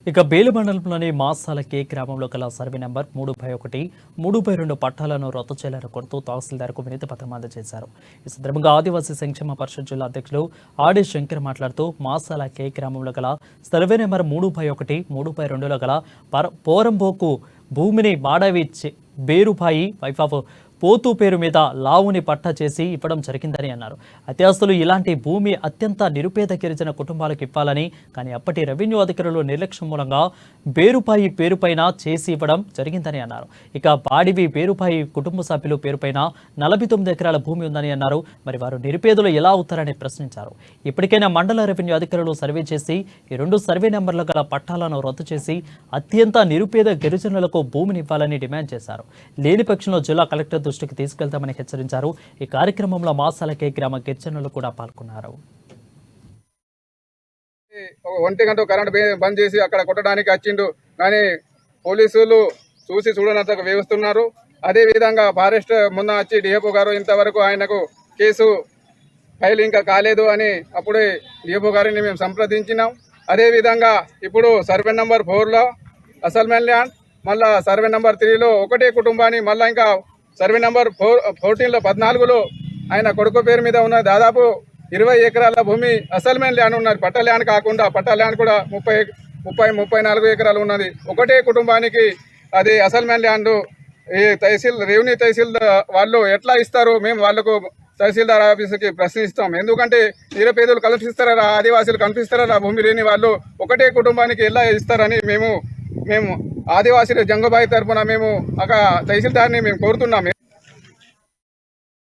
ఇక బేలు మండలంలోని మాసాల కే గ్రామంలో గల సర్వే నంబర్ 3/1, 3/2 పట్టాలను రద్దు చేయాలని కోరుతూ తహసీల్దార్కు వినతి పత్రం అందజేశారు. ఈ సందర్భంగా ఆదివాసీ సంక్షేమ పరిషత్ జిల్లా అధ్యక్షులు ఆడి శంకర్ మాట్లాడుతూ మాసాల కే గ్రామంలో గల సర్వే నెంబర్ 3/1, 3/2లో గల పోరంబోకు భూమిని మాడవి బేరుపాయి వైఫ్ ఆఫ్ పోతు పేరు మీద లావుని పట్టా చేసి ఇవ్వడం జరిగిందని అన్నారు. అత్యాస్తులు ఇలాంటి భూమి అత్యంత నిరుపేద గిరిజన కుటుంబాలకు ఇవ్వాలని, కానీ అప్పటి రెవెన్యూ అధికారులు నిర్లక్ష్యం మూలంగా బేరుపాయి పేరుపైన చేసి ఇవ్వడం జరిగిందని అన్నారు. ఇక బాడివి బేరుపాయి కుటుంబ సభ్యులు పేరుపైన 49 ఎకరాల భూమి ఉందని అన్నారు. మరి వారు నిరుపేదలు ఎలా అవుతారని ప్రశ్నించారు. ఇప్పటికైనా మండల రెవెన్యూ అధికారులు సర్వే చేసి ఈ 2 సర్వే నెంబర్ల గల పట్టాలను రద్దు చేసి అత్యంత నిరుపేద గిరిజనులకు భూమిని ఇవ్వాలని డిమాండ్ చేశారు. లేని పక్షంలో జిల్లా కలెక్టర్ దృష్టికి తీసుకెళ్తామని హెచ్చరించారు. ఈ కార్యక్రమంలో మాసాలకే గ్రామ గిరిజనులు కూడా పాల్గొన్నారు. 1 గంట కరెంట్ బంద్ చేసి అక్కడ కొట్టడానికి వచ్చిండు, కానీ పోలీసులు చూసి చూడనంతగా వేస్తున్నారు. అదే విధంగా ఫారెస్ట్ మొన్న వచ్చి డిఎఫ్ఓ గారు ఇంతవరకు ఆయనకు కేసు ఫైల్ ఇంకా కాలేదు అని అప్పుడే డిఎఫ్ఓ గారిని మేము సంప్రదించినాం. అదేవిధంగా ఇప్పుడు సర్వే నెంబర్ 4లో అసైన్మెంట్ ల్యాండ్, మళ్ళా సర్వే నెంబర్ 3లో ఒకటే కుటుంబాన్ని, మళ్ళీ ఇంకా సర్వే నెంబర్ 14లో 14లో ఆయన కొడుకు పేరు మీద ఉన్న దాదాపు 20 ఎకరాల భూమి అసైన్మెంట్ ల్యాండ్ ఉన్నది. పట్టా ల్యాండ్ కాకుండా పట్టా ల్యాండ్ కూడా 34 ఎకరాలు ఉన్నది. ఒకటే కుటుంబానికి అది అసైన్మెంట్ ల్యాండ్ ఈ రెవెన్యూ తహసీల్ వాళ్ళు ఎట్లా ఇస్తారు? మేము వాళ్ళకు తహసీల్దార్ ఆఫీసుకి ప్రశ్నిస్తాం. ఎందుకంటే నిరుపేదలు కల్పిస్తారా, ఆదివాసీలు కల్పిస్తారా భూమి లేని వాళ్ళు ఒకటే కుటుంబానికి ఎలా ఇస్తారని మేము ఆదివాసీల జంగబాయి తరఫున మేము తహసీల్దార్ని మేము కోరుతున్నాం.